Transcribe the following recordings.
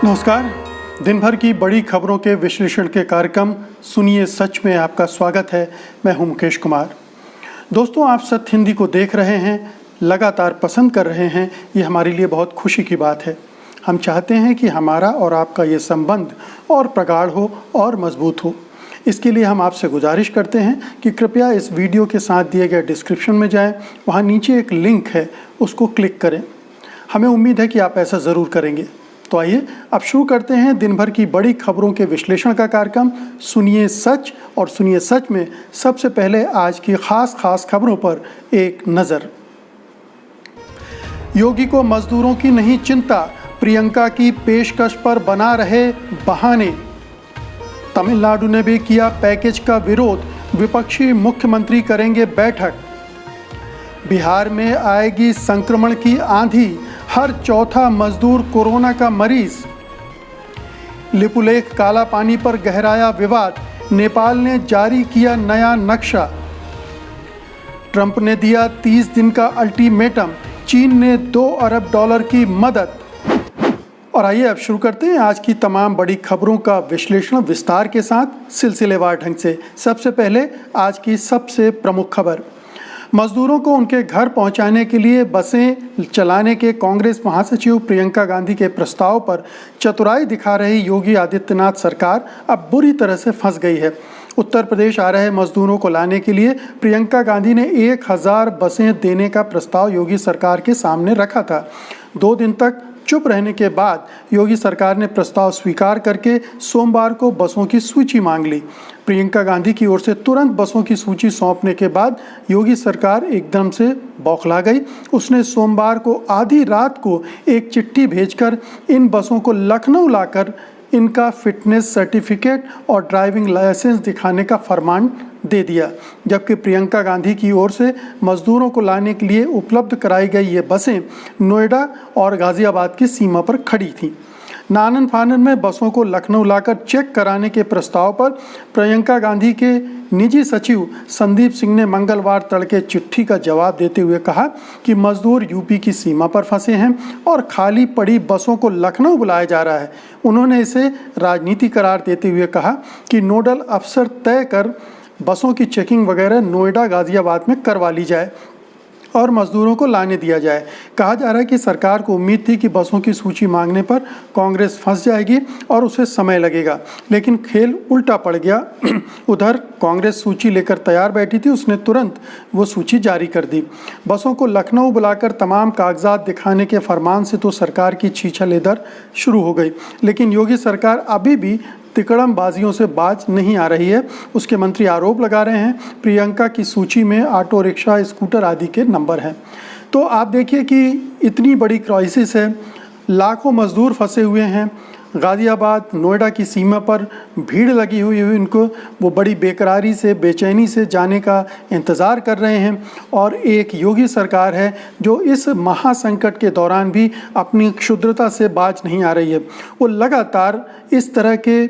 नमस्कार। दिन भर की बड़ी खबरों के विश्लेषण के कार्यक्रम सुनिए सच में आपका स्वागत है। मैं हूं मुकेश कुमार। दोस्तों, आप सत्य हिंदी को देख रहे हैं, लगातार पसंद कर रहे हैं, ये हमारे लिए बहुत खुशी की बात है। हम चाहते हैं कि हमारा और आपका ये संबंध और प्रगाढ़ हो और मजबूत हो। इसके लिए हम आपसे गुजारिश करते हैं कि कृपया इस वीडियो के साथ दिए गए डिस्क्रिप्शन में जाएं, वहाँ नीचे एक लिंक है, उसको क्लिक करें। हमें उम्मीद है कि आप ऐसा ज़रूर करेंगे। तो आइए अब शुरू करते हैं दिन भर की बड़ी खबरों के विश्लेषण का कार्यक्रम सुनिए सच। और सुनिए सच में सबसे पहले आज की खास खबरों पर एक नज़र। योगी को मजदूरों की नहीं चिंता, प्रियंका की पेशकश पर बना रहे बहाने। तमिलनाडु ने भी किया पैकेज का विरोध, विपक्षी मुख्यमंत्री करेंगे बैठक। बिहार में आएगी संक्रमण की आंधी, हर चौथा मजदूर कोरोना का मरीज। लिपुलेख काला पानी पर गहराया विवाद, नेपाल ने जारी किया नया नक्शा। ट्रंप ने दिया 30 दिन का अल्टीमेटम, चीन ने $2 अरब की मदद। और आइए अब शुरू करते हैं आज की तमाम बड़ी खबरों का विश्लेषण विस्तार के साथ, सिलसिलेवार ढंग से। सबसे पहले आज की सबसे प्रमुख खबर। मजदूरों को उनके घर पहुंचाने के लिए बसें चलाने के कांग्रेस महासचिव प्रियंका गांधी के प्रस्ताव पर चतुराई दिखा रही योगी आदित्यनाथ सरकार अब बुरी तरह से फंस गई है। उत्तर प्रदेश आ रहे मजदूरों को लाने के लिए प्रियंका गांधी ने 1000 बसें देने का प्रस्ताव योगी सरकार के सामने रखा था। 2 दिन तक चुप रहने के बाद योगी सरकार ने प्रस्ताव स्वीकार करके सोमवार को बसों की सूची मांग ली। प्रियंका गांधी की ओर से तुरंत बसों की सूची सौंपने के बाद योगी सरकार एकदम से बौखला गई। उसने सोमवार को आधी रात को एक चिट्ठी भेजकर इन बसों को लखनऊ लाकर इनका फिटनेस सर्टिफिकेट और ड्राइविंग लाइसेंस दिखाने का फरमान दे दिया। जबकि प्रियंका गांधी की ओर से मजदूरों को लाने के लिए उपलब्ध कराई गई ये बसें नोएडा और गाजियाबाद की सीमा पर खड़ी थीं। नानन फानन में बसों को लखनऊ लाकर चेक कराने के प्रस्ताव पर प्रियंका गांधी के निजी सचिव संदीप सिंह ने मंगलवार तड़के चिट्ठी का जवाब देते हुए कहा कि मजदूर यूपी की सीमा पर फंसे हैं और खाली पड़ी बसों को लखनऊ बुलाया जा रहा है। उन्होंने इसे राजनीति करार देते हुए कहा कि नोडल अफसर तय कर बसों की चेकिंग वगैरह नोएडा गाजियाबाद में करवा ली जाए और मजदूरों को लाने दिया जाए। कहा जा रहा है कि सरकार को उम्मीद थी कि बसों की सूची मांगने पर कांग्रेस फंस जाएगी और उसे समय लगेगा, लेकिन खेल उल्टा पड़ गया। उधर कांग्रेस सूची लेकर तैयार बैठी थी, उसने तुरंत वो सूची जारी कर दी। बसों को लखनऊ बुलाकर तमाम कागजात दिखाने के फरमान से तो सरकार की छीछा-लेदर शुरू हो गई, लेकिन योगी सरकार अभी भी तिकड़मबाजियों से बाज नहीं आ रही है। उसके मंत्री आरोप लगा रहे हैं प्रियंका की सूची में ऑटो रिक्शा, स्कूटर आदि के नंबर हैं। तो आप देखिए कि इतनी बड़ी क्राइसिस है, लाखों मजदूर फंसे हुए हैं। गाजियाबाद नोएडा की सीमा पर भीड़ लगी हुई है, इनको वो बड़ी बेकरारी से, बेचैनी से जाने का इंतज़ार कर रहे हैं। और एक योगी सरकार है जो इस महासंकट के दौरान भी अपनी क्षुद्रता से बाज नहीं आ रही है। वो लगातार इस तरह के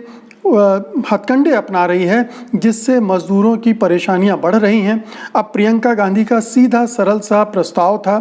हथकंडे अपना रही है जिससे मजदूरों की परेशानियां बढ़ रही हैं। अब प्रियंका गांधी का सीधा सरल सा प्रस्ताव था,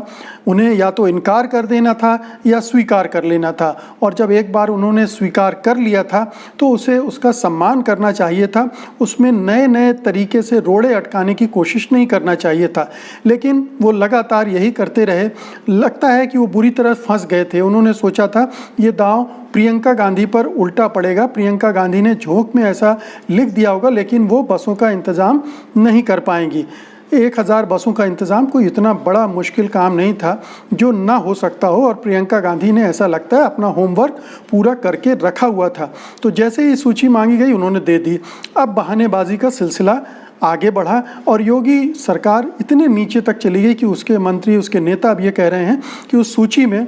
उन्हें या तो इनकार कर देना था या स्वीकार कर लेना था। और जब एक बार उन्होंने स्वीकार कर लिया था तो उसे उसका सम्मान करना चाहिए था, उसमें नए नए तरीके से रोड़े अटकाने की कोशिश नहीं करना चाहिए था। लेकिन वो लगातार यही करते रहे। लगता है कि वो बुरी तरह फंस गए थे। उन्होंने सोचा था ये दांव प्रियंका गांधी पर उल्टा पड़ेगा, प्रियंका गांधी ने झोंक में ऐसा लिख दिया होगा, लेकिन वो बसों का इंतज़ाम नहीं कर पाएंगी। 1000 बसों का इंतज़ाम कोई इतना बड़ा मुश्किल काम नहीं था जो ना हो सकता हो, और प्रियंका गांधी ने ऐसा लगता है अपना होमवर्क पूरा करके रखा हुआ था। तो जैसे ही सूची मांगी गई उन्होंने दे दी। अब बहानेबाजी का सिलसिला आगे बढ़ा और योगी सरकार इतने नीचे तक चली गई कि उसके मंत्री, उसके नेता अब ये कह रहे हैं कि उस सूची में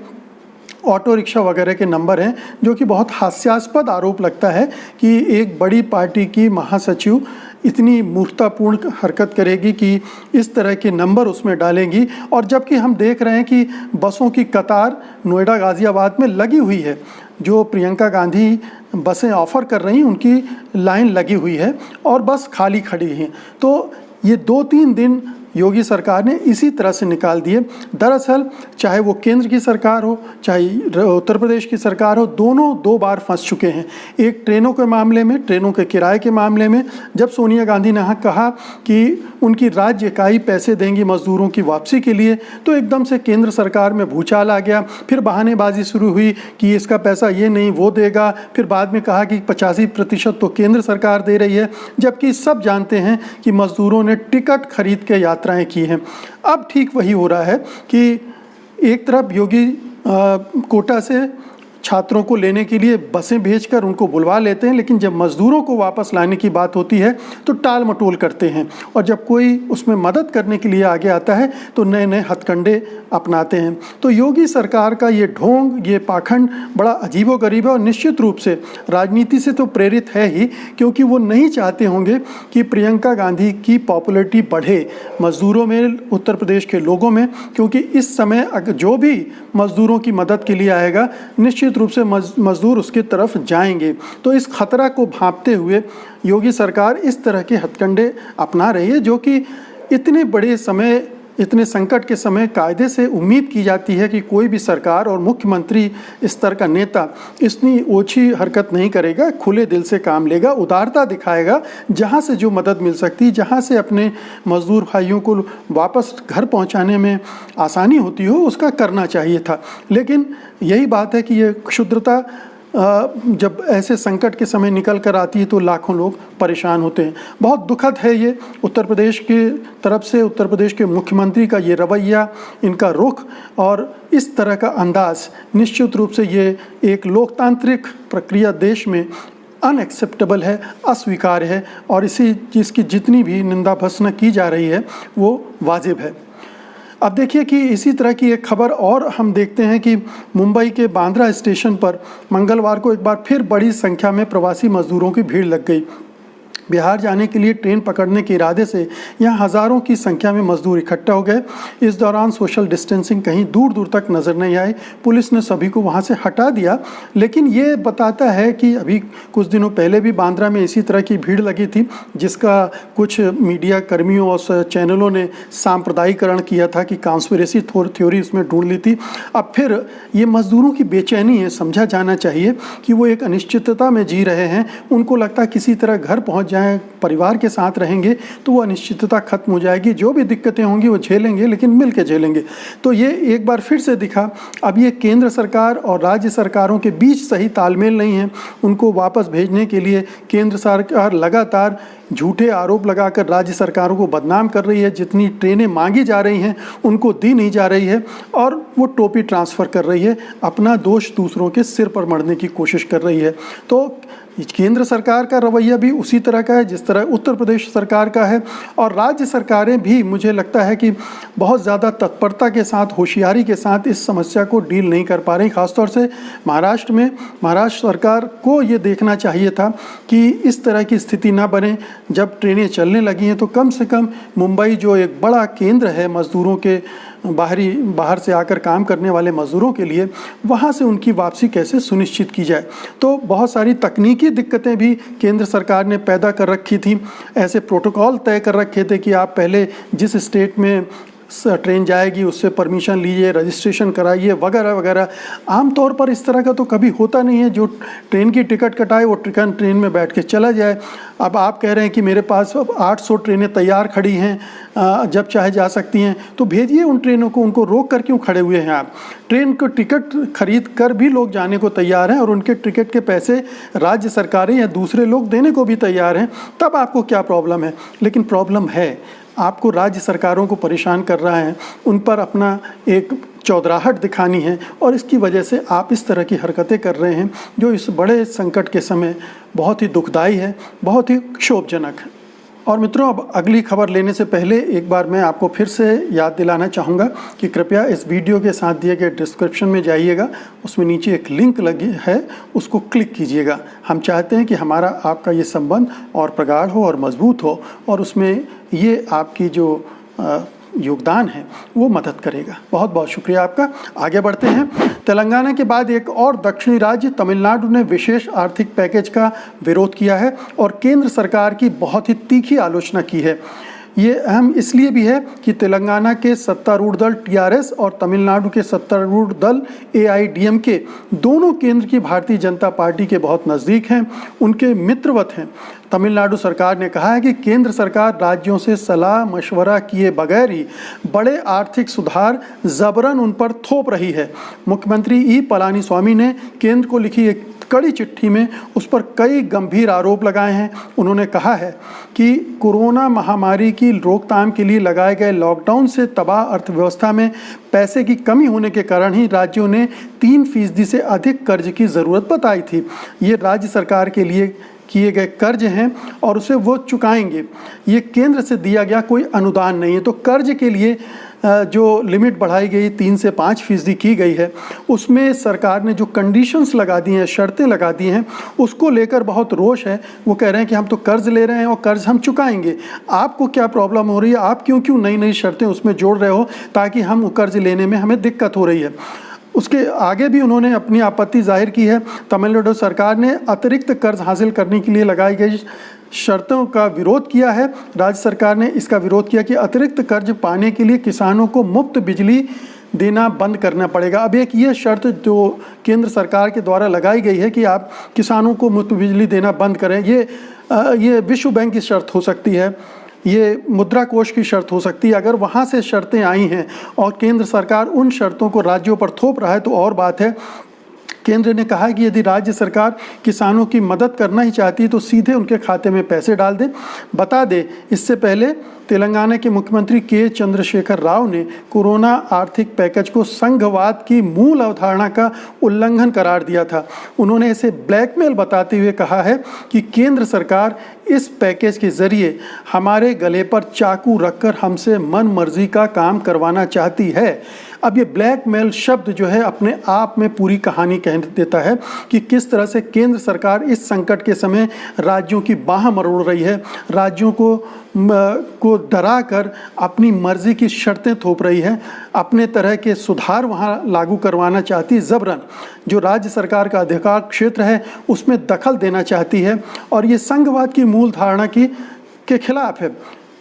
ऑटो रिक्शा वगैरह के नंबर हैं, जो कि बहुत हास्यास्पद आरोप लगता है कि एक बड़ी पार्टी की महासचिव इतनी मूर्खतापूर्ण हरकत करेगी कि इस तरह के नंबर उसमें डालेंगी। और जबकि हम देख रहे हैं कि बसों की कतार नोएडा गाज़ियाबाद में लगी हुई है, जो प्रियंका गांधी बसें ऑफ़र कर रही हैं उनकी लाइन लगी हुई है और बस खाली खड़ी हैं। तो ये 2-3 दिन योगी सरकार ने इसी तरह से निकाल दिए। दरअसल चाहे वो केंद्र की सरकार हो चाहे उत्तर प्रदेश की सरकार हो, दोनों 2 बार फंस चुके हैं। एक ट्रेनों के मामले में, ट्रेनों के किराए के मामले में, जब सोनिया गांधी ने कहा कि उनकी राज्य इकाई पैसे देंगी मजदूरों की वापसी के लिए, तो एकदम से केंद्र सरकार में भूचाल आ गया। फिर बहानेबाजी शुरू हुई कि इसका पैसा ये नहीं वो देगा। फिर बाद में कहा कि 85% तो केंद्र सरकार दे रही है, जबकि सब जानते हैं कि मजदूरों ने टिकट खरीद के यात्राएं की हैं। अब ठीक वही हो रहा है कि एक तरफ योगी कोटा से छात्रों को लेने के लिए बसें भेजकर उनको बुलवा लेते हैं, लेकिन जब मज़दूरों को वापस लाने की बात होती है तो टाल मटोल करते हैं, और जब कोई उसमें मदद करने के लिए आगे आता है तो नए नए हथकंडे अपनाते हैं। तो योगी सरकार का ये ढोंग, ये पाखंड बड़ा अजीबोगरीब है, और निश्चित रूप से राजनीति से तो प्रेरित है ही, क्योंकि वो नहीं चाहते होंगे कि प्रियंका गांधी की पॉपुलैरिटी बढ़े मज़दूरों में, उत्तर प्रदेश के लोगों में, क्योंकि इस समय जो भी मज़दूरों की मदद के लिए आएगा निश्चित रूप से मजदूर उसकी तरफ जाएंगे। तो इस खतरा को भांपते हुए योगी सरकार इस तरह के हथकंडे अपना रही है, जो कि इतने बड़े समय, इतने संकट के समय कायदे से उम्मीद की जाती है कि कोई भी सरकार और मुख्यमंत्री स्तर का नेता इतनी ओछी हरकत नहीं करेगा, खुले दिल से काम लेगा, उदारता दिखाएगा, जहां से जो मदद मिल सकती, जहां से अपने मजदूर भाइयों को वापस घर पहुंचाने में आसानी होती हो उसका करना चाहिए था। लेकिन यही बात है कि ये क्षुद्रता जब ऐसे संकट के समय निकल कर आती है तो लाखों लोग परेशान होते हैं। बहुत दुखद है ये उत्तर प्रदेश की तरफ से, उत्तर प्रदेश के मुख्यमंत्री का ये रवैया, इनका रुख और इस तरह का अंदाज, निश्चित रूप से ये एक लोकतांत्रिक प्रक्रिया देश में अनएक्सेप्टेबल है, अस्वीकार्य है, और इसी चीज़ की जितनी भी निंदा भत्सना की जा रही है वो वाजिब है। अब देखिए कि इसी तरह की एक खबर और हम देखते हैं कि मुंबई के बांद्रा स्टेशन पर मंगलवार को एक बार फिर बड़ी संख्या में प्रवासी मजदूरों की भीड़ लग गई। बिहार जाने के लिए ट्रेन पकड़ने के इरादे से यहाँ हज़ारों की संख्या में मजदूर इकट्ठा हो गए। इस दौरान सोशल डिस्टेंसिंग कहीं दूर दूर तक नज़र नहीं आई। पुलिस ने सभी को वहाँ से हटा दिया। लेकिन ये बताता है कि अभी कुछ दिनों पहले भी बांद्रा में इसी तरह की भीड़ लगी थी, जिसका कुछ मीडिया कर्मियों और चैनलों ने सांप्रदायिकरण किया था कि कॉन्स्पिरेसी थ्योरी उसमें ढूंढ ली थी। अब फिर ये मज़दूरों की बेचैनी है, समझा जाना चाहिए कि वो एक अनिश्चितता में जी रहे हैं। उनको लगता है किसी तरह घर पहुँच जाएं, परिवार के साथ रहेंगे तो वो अनिश्चितता खत्म हो जाएगी, जो भी दिक्कतें होंगी वो झेलेंगे, लेकिन मिल के झेलेंगे। तो ये एक बार फिर से दिखा। अब ये केंद्र सरकार और राज्य सरकारों के बीच सही तालमेल नहीं है। उनको वापस भेजने के लिए केंद्र सरकार लगातार झूठे आरोप लगाकर राज्य सरकारों को बदनाम कर रही है। जितनी ट्रेनें मांगी जा रही हैं उनको दी नहीं जा रही है, और वो टोपी ट्रांसफ़र कर रही है, अपना दोष दूसरों के सिर पर मढ़ने की कोशिश कर रही है। तो केंद्र सरकार का रवैया भी उसी तरह का है जिस तरह उत्तर प्रदेश सरकार का है, और राज्य सरकारें भी मुझे लगता है कि बहुत ज़्यादा तत्परता के साथ, होशियारी के साथ इस समस्या को डील नहीं कर पा रही। ख़ासतौर से महाराष्ट्र में, महाराष्ट्र सरकार को ये देखना चाहिए था कि इस तरह की स्थिति ना बने। जब ट्रेनें चलने लगी हैं तो कम से कम मुंबई, जो एक बड़ा केंद्र है मज़दूरों के, बाहर से आकर काम करने वाले मज़दूरों के लिए, वहाँ से उनकी वापसी कैसे सुनिश्चित की जाए। तो बहुत सारी तकनीकी दिक्कतें भी केंद्र सरकार ने पैदा कर रखी थी। ऐसे प्रोटोकॉल तय कर रखे थे कि आप पहले जिस स्टेट में ट्रेन जाएगी उससे परमिशन लीजिए, रजिस्ट्रेशन कराइए, वगैरह वगैरह। आमतौर पर इस तरह का तो कभी होता नहीं है। जो ट्रेन की टिकट कटाए वो ट्रेन में बैठ के चला जाए। अब आप कह रहे हैं कि मेरे पास 800 ट्रेनें तैयार खड़ी हैं, जब चाहे जा सकती हैं, तो भेजिए उन ट्रेनों को। उनको रोक कर क्यों खड़े हुए हैं आप? ट्रेन को टिकट खरीद कर भी लोग जाने को तैयार हैं, और उनके टिकट के पैसे राज्य सरकारें या दूसरे लोग देने को भी तैयार हैं। तब आपको क्या प्रॉब्लम है? लेकिन प्रॉब्लम है, आपको राज्य सरकारों को परेशान कर रहा है, उन पर अपना एक चौधराहट दिखानी है, और इसकी वजह से आप इस तरह की हरकतें कर रहे हैं जो इस बड़े संकट के समय बहुत ही दुखदाई है, बहुत ही क्षोभजनक है। और मित्रों, अब अगली खबर लेने से पहले एक बार मैं आपको फिर से याद दिलाना चाहूँगा कि कृपया इस वीडियो के साथ दिए गए डिस्क्रिप्शन में जाइएगा, उसमें नीचे एक लिंक लगी है, उसको क्लिक कीजिएगा। हम चाहते हैं कि हमारा आपका ये संबंध और प्रगाढ़ हो और मजबूत हो, और उसमें ये आपकी जो योगदान है वो मदद करेगा। बहुत बहुत शुक्रिया आपका। आगे बढ़ते हैं। तेलंगाना के बाद एक और दक्षिणी राज्य तमिलनाडु ने विशेष आर्थिक पैकेज का विरोध किया है और केंद्र सरकार की बहुत ही तीखी आलोचना की है। ये अहम इसलिए भी है कि तेलंगाना के सत्तारूढ़ दल टीआरएस और तमिलनाडु के सत्तारूढ़ दल एआईडीएमके दोनों केंद्र की भारतीय जनता पार्टी के बहुत नज़दीक हैं, उनके मित्रवत हैं। तमिलनाडु सरकार ने कहा है कि केंद्र सरकार राज्यों से सलाह मशवरा किए बगैर ही बड़े आर्थिक सुधार जबरन उन पर थोप रही है। मुख्यमंत्री ई पलानीस्वामी ने केंद्र को लिखी एक कड़ी चिट्ठी में उस पर कई गंभीर आरोप लगाए हैं। उन्होंने कहा है कि कोरोना महामारी की रोकथाम के लिए लगाए गए लॉकडाउन से तबाह अर्थव्यवस्था में पैसे की कमी होने के कारण ही राज्यों ने 3% से अधिक कर्ज की ज़रूरत बताई थी। ये राज्य सरकार के लिए किए गए कर्ज हैं और उसे वो चुकाएंगे। ये केंद्र से दिया गया कोई अनुदान नहीं है। तो कर्ज के लिए जो लिमिट बढ़ाई गई 3 से 5% की गई है, उसमें सरकार ने जो कंडीशंस लगा दी हैं, शर्तें लगा दी हैं, उसको लेकर बहुत रोष है। वो कह रहे हैं कि हम तो कर्ज ले रहे हैं और कर्ज हम चुकाएंगे, आपको क्या प्रॉब्लम हो रही है, आप क्यों क्यों नई नई शर्तें उसमें जोड़ रहे हो ताकि हम कर्ज लेने में हमें दिक्कत हो रही है। उसके आगे भी उन्होंने अपनी आपत्ति जाहिर की है। तमिलनाडु सरकार ने अतिरिक्त कर्ज हासिल करने के लिए लगाई गई शर्तों का विरोध किया है। राज्य सरकार ने इसका विरोध किया कि अतिरिक्त कर्ज पाने के लिए किसानों को मुफ्त बिजली देना बंद करना पड़ेगा। अब एक ये शर्त जो केंद्र सरकार के द्वारा लगाई गई है कि आप किसानों को मुफ्त बिजली देना बंद करें, ये विश्व बैंक की शर्त हो सकती है, ये मुद्रा कोष की शर्त हो सकती है। अगर वहाँ से शर्तें आई हैं और केंद्र सरकार उन शर्तों को राज्यों पर थोप रहा है तो और बात है। केंद्र ने कहा है कि यदि राज्य सरकार किसानों की मदद करना ही चाहती है तो सीधे उनके खाते में पैसे डाल दे। बता दे, इससे पहले तेलंगाना के मुख्यमंत्री के चंद्रशेखर राव ने कोरोना आर्थिक पैकेज को संघवाद की मूल अवधारणा का उल्लंघन करार दिया था। उन्होंने इसे ब्लैकमेल बताते हुए कहा है कि केंद्र सरकार इस पैकेज के जरिए हमारे गले पर चाकू रखकर हमसे मन मर्जी का काम करवाना चाहती है। अब ये ब्लैकमेल शब्द जो है अपने आप में पूरी कहानी कह देता है कि किस तरह से केंद्र सरकार इस संकट के समय राज्यों की बाह मरोड़ रही है, राज्यों को डरा कर अपनी मर्जी की शर्तें थोप रही है, अपने तरह के सुधार वहाँ लागू करवाना चाहती है जबरन। जो राज्य सरकार का अधिकार क्षेत्र है उसमें दखल देना चाहती है और ये संघवाद की मूल धारणा के खिलाफ है।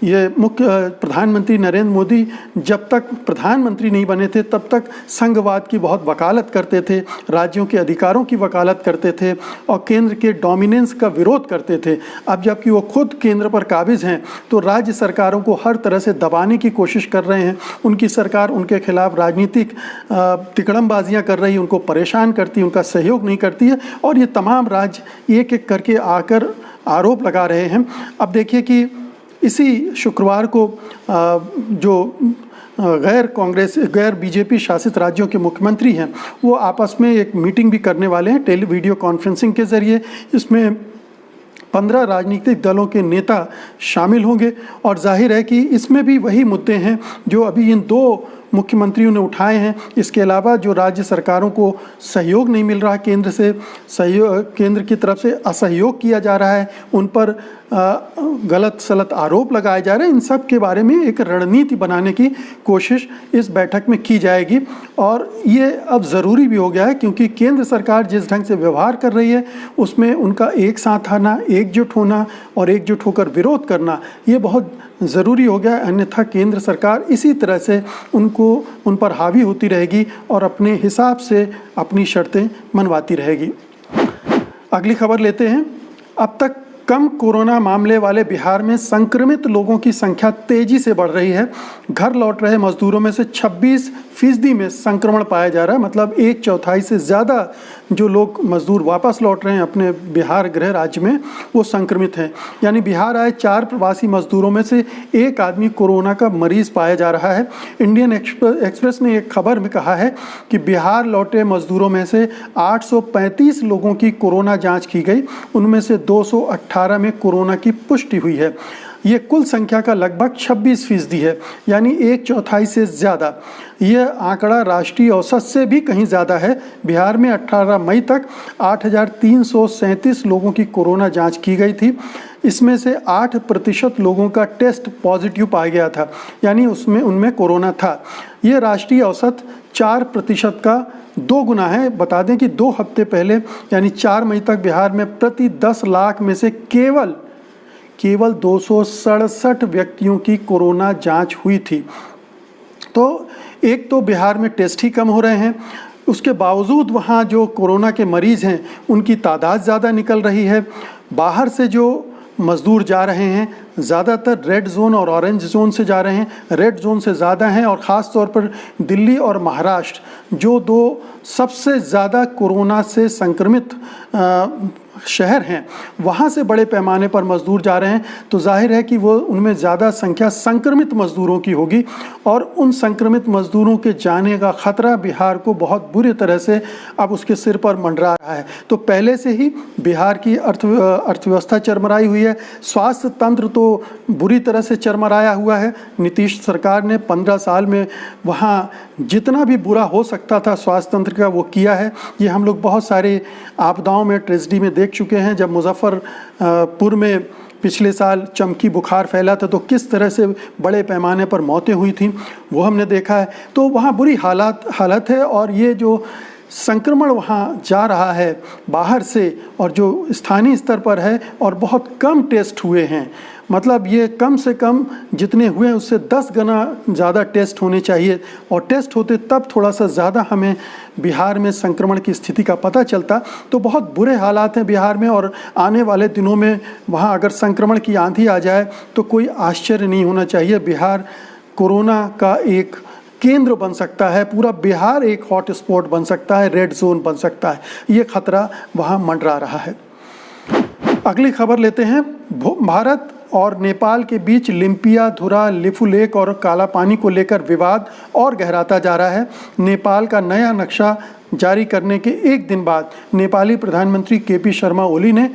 ये मुख्य प्रधानमंत्री नरेंद्र मोदी जब तक प्रधानमंत्री नहीं बने थे तब तक संघवाद की बहुत वकालत करते थे, राज्यों के अधिकारों की वकालत करते थे और केंद्र के डोमिनेंस का विरोध करते थे। अब जबकि वो खुद केंद्र पर काबिज हैं तो राज्य सरकारों को हर तरह से दबाने की कोशिश कर रहे हैं। उनकी सरकार उनके खिलाफ राजनीतिक तिकड़मबाजियाँ कर रही है, उनको परेशान करती है, उनका सहयोग नहीं करती है और ये तमाम राज्य एक एक करके आकर आरोप लगा रहे हैं। अब देखिए कि इसी शुक्रवार को जो गैर बीजेपी शासित राज्यों के मुख्यमंत्री हैं वो आपस में एक मीटिंग भी करने वाले हैं वीडियो कॉन्फ्रेंसिंग के ज़रिए। इसमें 15 राजनीतिक दलों के नेता शामिल होंगे और जाहिर है कि इसमें भी वही मुद्दे हैं जो अभी इन दो मुख्यमंत्रियों ने उठाए हैं। इसके अलावा जो राज्य सरकारों को सहयोग नहीं मिल रहा केंद्र से, केंद्र की तरफ से असहयोग किया जा रहा है, उन पर गलत सलत आरोप लगाए जा रहे हैं, इन सब के बारे में एक रणनीति बनाने की कोशिश इस बैठक में की जाएगी। और ये अब ज़रूरी भी हो गया है क्योंकि केंद्र सरकार जिस ढंग से व्यवहार कर रही है उसमें उनका एक साथ आना, एकजुट होना और एकजुट होकर विरोध करना ये बहुत ज़रूरी हो गया है। अन्यथा केंद्र सरकार इसी तरह से उन पर हावी होती रहेगी और अपने हिसाब से अपनी शर्तें मनवाती रहेगी। अगली खबर लेते हैं। अब तक कम कोरोना मामले वाले बिहार में संक्रमित लोगों की संख्या तेजी से बढ़ रही है। घर लौट रहे मजदूरों में से 26% में संक्रमण पाया जा रहा है, मतलब 1/4 से ज़्यादा जो लोग मजदूर वापस लौट रहे हैं अपने बिहार गृह राज्य में वो संक्रमित हैं। यानी बिहार आए 4 प्रवासी मजदूरों में से एक आदमी कोरोना का मरीज पाया जा रहा है। इंडियन एक्सप्रेस ने एक खबर में कहा है कि बिहार लौटे मजदूरों में से 835 लोगों की कोरोना जाँच की गई, उनमें से 218 में कोरोना की पुष्टि हुई है। ये कुल संख्या का लगभग 26% है, यानी 1/4 से ज़्यादा। यह आंकड़ा राष्ट्रीय औसत से भी कहीं ज़्यादा है। बिहार में 18 मई तक 8,337 लोगों की कोरोना जांच की गई थी। इसमें से 8% लोगों का टेस्ट पॉजिटिव पाया गया था, यानी उनमें कोरोना था। ये राष्ट्रीय औसत 4% का 2 गुना है। बता दें कि 2 हफ्ते पहले यानी 4 मई तक बिहार में प्रति 10 लाख में से केवल केवल 267 व्यक्तियों की कोरोना जांच हुई थी। तो एक तो बिहार में टेस्ट ही कम हो रहे हैं, उसके बावजूद वहाँ जो कोरोना के मरीज़ हैं उनकी तादाद ज़्यादा निकल रही है। बाहर से जो मज़दूर जा रहे हैं ज़्यादातर रेड जोन और ऑरेंज जोन से जा रहे हैं। रेड जोन से ज़्यादा हैं और ख़ास तौर पर दिल्ली और महाराष्ट्र जो दो सबसे ज़्यादा कोरोना से संक्रमित शहर हैं, वहाँ से बड़े पैमाने पर मज़दूर जा रहे हैं। तो जाहिर है कि वो उनमें ज़्यादा संख्या संक्रमित मज़दूरों की होगी और उन संक्रमित मज़दूरों के जाने का ख़तरा बिहार को बहुत बुरी तरह से अब उसके सिर पर मंडरा रहा है। तो पहले से ही बिहार की अर्थव्यवस्था चरमराई हुई है, स्वास्थ्य तंत्र तो बुरी तरह से चरमराया हुआ है। नीतीश सरकार ने 15 साल में वहाँ जितना भी बुरा हो सकता था स्वास्थ्य तंत्र का वो किया है। ये हम लोग बहुत सारे आपदाओं में, ट्रेजिडी में देख चुके हैं। जब मुजफ्फरपुर में पिछले साल चमकी बुखार फैला था तो किस तरह से बड़े पैमाने पर मौतें हुई थी वो हमने देखा है। तो वहाँ बुरी हालत है और ये जो संक्रमण वहाँ जा रहा है बाहर से और जो स्थानीय स्तर पर है और बहुत कम टेस्ट हुए हैं, मतलब ये कम से कम जितने हुए हैं उससे 10 गुना ज़्यादा टेस्ट होने चाहिए और टेस्ट होते तब थोड़ा सा ज़्यादा हमें बिहार में संक्रमण की स्थिति का पता चलता। तो बहुत बुरे हालात हैं बिहार में और आने वाले दिनों में वहाँ अगर संक्रमण की आंधी आ जाए तो कोई आश्चर्य नहीं होना चाहिए। बिहार कोरोना का एक केंद्र बन सकता है, पूरा बिहार एक हॉट स्पॉट बन सकता है, रेड जोन बन सकता है। ये खतरा वहाँ मंडरा रहा है। अगली खबर लेते हैं। भारत और नेपाल के बीच लिम्पियाधुरा, लिपुलेख और काला पानी को लेकर विवाद और गहराता जा रहा है। नेपाल का नया नक्शा जारी करने के एक दिन बाद नेपाली प्रधानमंत्री केपी शर्मा ओली ने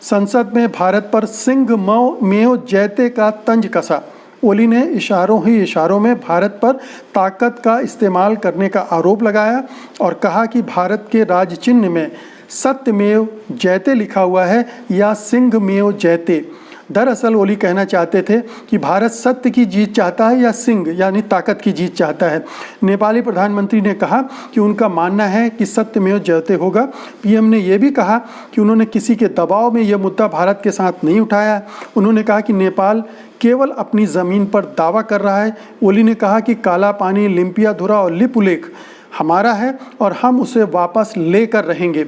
संसद में भारत पर सिंह मेओ जैते का तंज कसा। ओली ने इशारों में भारत पर ताकत का इस्तेमाल करने का आरोप लगाया और कहा कि भारत के राज चिन्ह में सत्यमेव जयते लिखा हुआ है या सिंहमेव जयते। दरअसल ओली कहना चाहते थे कि भारत सत्य की जीत चाहता है या सिंह यानी ताकत की जीत चाहता है। नेपाली प्रधानमंत्री ने कहा कि उनका मानना है कि सत्यमेव जयते होगा। पीएम ने यह भी कहा कि उन्होंने किसी के दबाव में यह मुद्दा भारत के साथ नहीं उठाया। उन्होंने कहा कि नेपाल केवल अपनी ज़मीन पर दावा कर रहा है। ओली ने कहा कि काला पानी, लिम्पियाधुरा और लिपुलेख हमारा है और हम उसे वापस लेकर रहेंगे।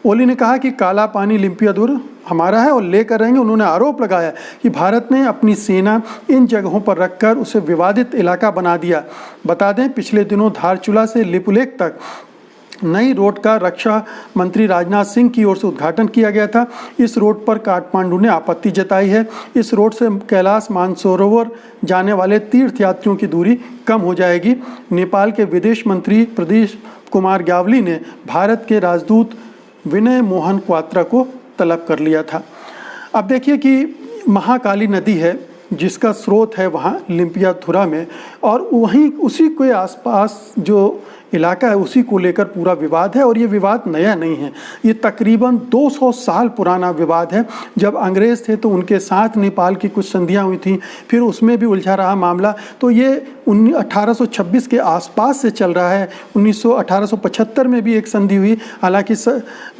ओली ने कहा कि काला पानी, लिम्पियाधुरा हमारा है और लेकर रहेंगे। उन्होंने आरोप लगाया कि भारत ने अपनी सेना इन जगहों पर रखकर उसे विवादित इलाका बना दिया। बता दें, पिछले दिनों धारचूला से लिपुलेख तक नई रोड का रक्षा मंत्री राजनाथ सिंह की ओर से उद्घाटन किया गया था। इस रोड पर काठमांडू ने आपत्ति जताई है। इस रोड से कैलाश मानसरोवर जाने वाले तीर्थयात्रियों की दूरी कम हो जाएगी। नेपाल के विदेश मंत्री प्रदीप कुमार ग्यावली ने भारत के राजदूत विनय मोहन क्वात्रा को तलब कर लिया था। अब देखिए कि महाकाली नदी है जिसका स्रोत है वहाँ लिम्पियाधुरा में और वहीं उसी के आसपास जो इलाका है उसी को लेकर पूरा विवाद है और ये विवाद नया नहीं है। ये तकरीबन 200 साल पुराना विवाद है। जब अंग्रेज़ थे तो उनके साथ नेपाल की कुछ संधियाँ हुई थी, फिर उसमें भी उलझा रहा मामला। तो ये 1826 के आसपास से चल रहा है। 1875 में भी एक संधि हुई, हालांकि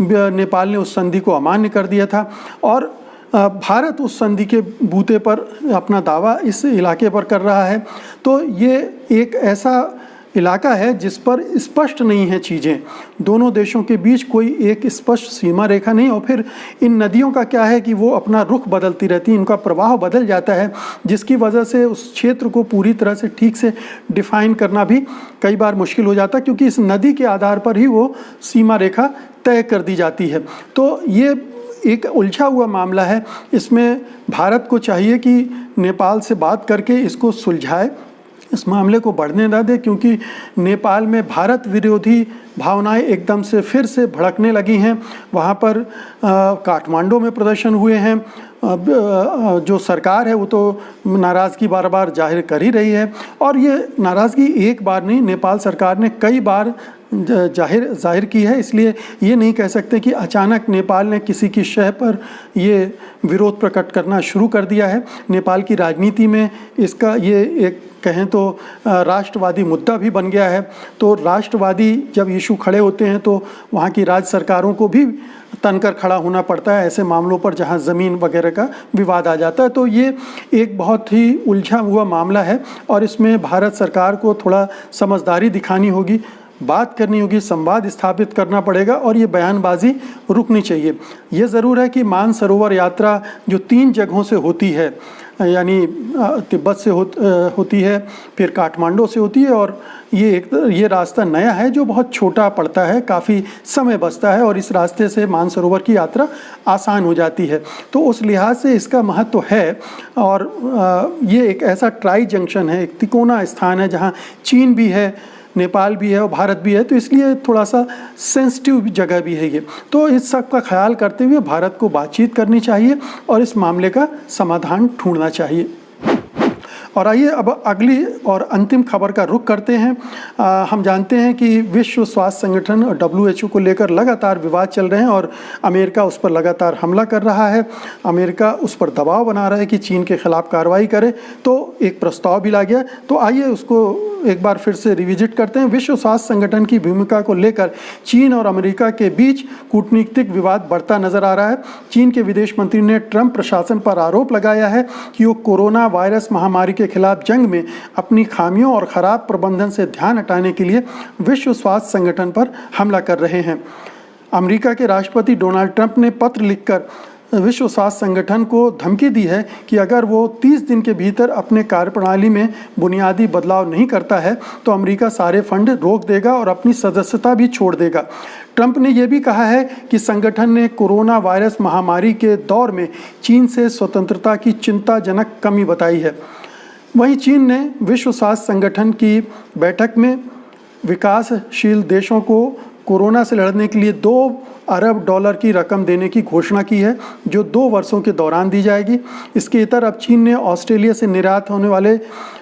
नेपाल ने उस संधि को अमान्य कर दिया था और भारत उस संधि के बूते पर अपना दावा इस इलाके पर कर रहा है। तो ये एक ऐसा इलाका है जिस पर स्पष्ट नहीं है चीज़ें। दोनों देशों के बीच कोई एक स्पष्ट सीमा रेखा नहीं और फिर इन नदियों का क्या है कि वो अपना रुख बदलती रहती हैं, इनका प्रवाह बदल जाता है, जिसकी वजह से उस क्षेत्र को पूरी तरह से ठीक से डिफाइन करना भी कई बार मुश्किल हो जाता है, क्योंकि इस नदी के आधार पर ही वो सीमा रेखा तय कर दी जाती है। तो ये एक उलझा हुआ मामला है। इसमें भारत को चाहिए कि नेपाल से बात करके इसको सुलझाए, इस मामले को बढ़ने ना दे, क्योंकि नेपाल में भारत विरोधी भावनाएं एकदम से फिर से भड़कने लगी हैं। वहाँ पर काठमांडू में प्रदर्शन हुए हैं। जो सरकार है वो तो नाराज़गी बार बार जाहिर कर ही रही है और ये नाराज़गी एक बार नहीं, नेपाल सरकार ने कई बार जाहिर की है। इसलिए ये नहीं कह सकते कि अचानक नेपाल ने किसी की शह पर ये विरोध प्रकट करना शुरू कर दिया है। नेपाल की राजनीति में इसका ये एक कहें तो राष्ट्रवादी मुद्दा भी बन गया है। तो राष्ट्रवादी जब इशू इशू खड़े होते हैं तो वहाँ की राज्य सरकारों को भी तनकर खड़ा होना पड़ता है ऐसे मामलों पर जहाँ ज़मीन वगैरह का विवाद आ जाता है। तो ये एक बहुत ही उलझा हुआ मामला है और इसमें भारत सरकार को थोड़ा समझदारी दिखानी होगी, बात करनी होगी, संवाद स्थापित करना पड़ेगा और ये बयानबाजी रुकनी चाहिए। ये ज़रूर है कि मानसरोवर यात्रा जो 3 जगहों से होती है, यानी तिब्बत से होती है, फिर काठमांडू से होती है और ये रास्ता नया है जो बहुत छोटा पड़ता है, काफ़ी समय बचता है और इस रास्ते से मानसरोवर की यात्रा आसान हो जाती है। तो उस लिहाज से इसका महत्व है और ये एक ऐसा ट्राई जंक्शन है, एक तिकोना स्थान है जहाँ चीन भी है, नेपाल भी है और भारत भी है, तो इसलिए थोड़ा सा सेंसिटिव जगह भी है ये। तो इस सब का ख्याल करते हुए भारत को बातचीत करनी चाहिए और इस मामले का समाधान ढूंढना चाहिए। और आइए अब अगली और अंतिम खबर का रुख करते हैं। हम जानते हैं कि विश्व स्वास्थ्य संगठन और WHO को लेकर लगातार विवाद चल रहे हैं और अमेरिका उस पर लगातार हमला कर रहा है। अमेरिका उस पर दबाव बना रहा है कि चीन के खिलाफ कार्रवाई करे, तो एक प्रस्ताव भी ला गया। तो आइए उसको एक बार फिर से रिविजिट करते हैं। विश्व स्वास्थ्य संगठन की भूमिका को लेकर चीन और अमेरिका के बीच कूटनीतिक विवाद बढ़ता नजर आ रहा है। चीन के विदेश मंत्री ने ट्रंप प्रशासन पर आरोप लगाया है कि वो कोरोना वायरस महामारी के खिलाफ जंग में अपनी खामियों और खराब प्रबंधन से ध्यान हटाने के लिए विश्व स्वास्थ्य संगठन पर हमला कर रहे हैं। अमेरिका के राष्ट्रपति डोनाल्ड ट्रंप ने पत्र लिखकर विश्व स्वास्थ्य संगठन को धमकी दी है कि अगर वो 30 दिन के भीतर अपने कार्यप्रणाली में बुनियादी बदलाव नहीं करता है तो अमेरिका सारे फंड रोक देगा और अपनी सदस्यता भी छोड़ देगा। ट्रंप ने यह भी कहा है कि संगठन ने कोरोना वायरस महामारी के दौर में चीन से स्वतंत्रता की चिंताजनक कमी बताई है। वहीं चीन ने विश्व स्वास्थ्य संगठन की बैठक में विकासशील देशों को कोरोना से लड़ने के लिए $2 अरब की रकम देने की घोषणा की है, जो 2 वर्षों के दौरान दी जाएगी। इसके इतर अब चीन ने ऑस्ट्रेलिया से निर्यात होने वाले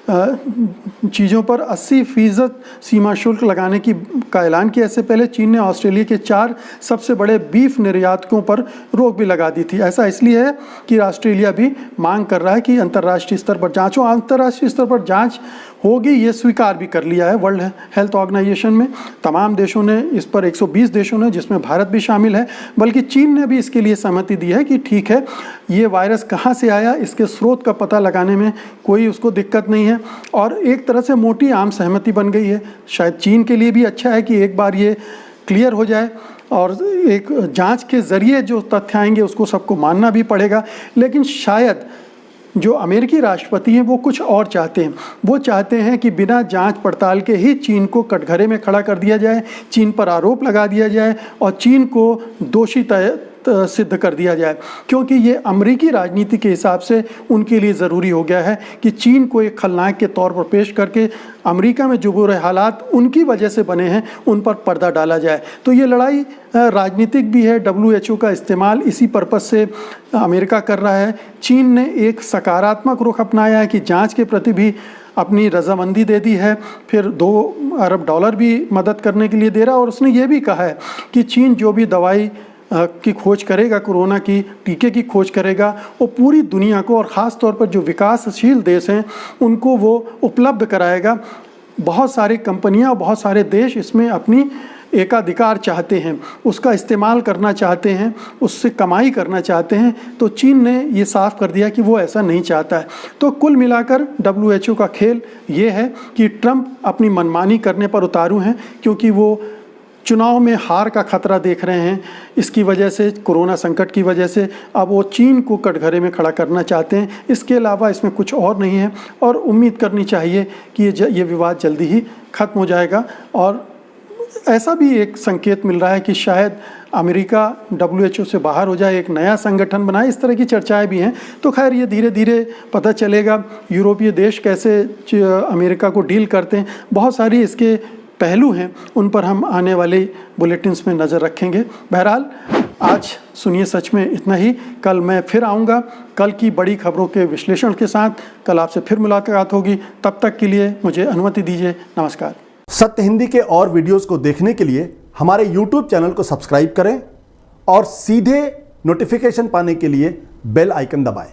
चीज़ों पर 80% सीमा शुल्क लगाने का ऐलान किया। इससे पहले चीन ने ऑस्ट्रेलिया के 4 सबसे बड़े बीफ निर्यातकों पर रोक भी लगा दी थी। ऐसा इसलिए है कि ऑस्ट्रेलिया भी मांग कर रहा है कि अंतर्राष्ट्रीय स्तर पर जांच हो। अंतर्राष्ट्रीय स्तर पर जांच होगी, ये स्वीकार भी कर लिया है वर्ल्ड हेल्थ ऑर्गेनाइजेशन में। तमाम देशों ने इस पर 120 देशों ने, जिसमें भारत भी शामिल है, बल्कि चीन ने भी इसके लिए सहमति दी है कि ठीक है, ये वायरस कहाँ से आया, इसके स्रोत का पता लगाने में कोई उसको दिक्कत नहीं है और एक तरह से मोटी आम सहमति बन गई है। शायद चीन के लिए भी अच्छा है कि एक बार ये क्लियर हो जाए और एक जांच के ज़रिए जो तथ्य आएंगे उसको सबको मानना भी पड़ेगा। लेकिन शायद जो अमेरिकी राष्ट्रपति हैं वो कुछ और चाहते हैं। वो चाहते हैं कि बिना जांच पड़ताल के ही चीन को कटघरे में खड़ा कर दिया जाए, चीन पर आरोप लगा दिया जाए और चीन को दोषी सिद्ध कर दिया जाए, क्योंकि ये अमेरिकी राजनीति के हिसाब से उनके लिए ज़रूरी हो गया है कि चीन को एक खलनायक के तौर पर पेश करके अमेरिका में जो बुरे हालात उनकी वजह से बने हैं उन पर पर्दा डाला जाए। तो ये लड़ाई राजनीतिक भी है। WHO का इस्तेमाल इसी पर्पज़ से अमेरिका कर रहा है। चीन ने एक सकारात्मक रुख अपनाया है कि जाँच के प्रति भी अपनी रजामंदी दे दी है, फिर $2 अरब भी मदद करने के लिए दे रहा है और उसने ये भी कहा है कि चीन जो भी दवाई की खोज करेगा, कोरोना की टीके की खोज करेगा, वो पूरी दुनिया को और ख़ास तौर पर जो विकासशील देश हैं उनको वो उपलब्ध कराएगा। बहुत सारी कंपनियां, बहुत सारे देश इसमें अपनी एकाधिकार चाहते हैं, उसका इस्तेमाल करना चाहते हैं, उससे कमाई करना चाहते हैं। तो चीन ने ये साफ कर दिया कि वो ऐसा नहीं चाहता है। तो कुल मिलाकर WHO का खेल ये है कि ट्रंप अपनी मनमानी करने पर उतारू हैं, क्योंकि वो चुनाव में हार का खतरा देख रहे हैं। इसकी वजह से, कोरोना संकट की वजह से अब वो चीन को कटघरे में खड़ा करना चाहते हैं। इसके अलावा इसमें कुछ और नहीं है और उम्मीद करनी चाहिए कि ये विवाद जल्दी ही ख़त्म हो जाएगा। और ऐसा भी एक संकेत मिल रहा है कि शायद अमेरिका WHO से बाहर हो जाए, एक नया संगठन बनाए, इस तरह की चर्चाएं भी हैं। तो खैर ये धीरे धीरे पता चलेगा यूरोपीय देश कैसे अमेरिका को डील करते हैं। बहुत सारी इसके पहलू हैं, उन पर हम आने वाले बुलेटिन्स में नज़र रखेंगे। बहरहाल आज सुनिए सच में इतना ही। कल मैं फिर आऊँगा, कल की बड़ी खबरों के विश्लेषण के साथ। कल आपसे फिर मुलाकात होगी। तब तक के लिए मुझे अनुमति दीजिए। नमस्कार। सत्य हिंदी के और वीडियोस को देखने के लिए हमारे YouTube चैनल को सब्सक्राइब करें और सीधे नोटिफिकेशन पाने के लिए बेल आइकन दबाएं।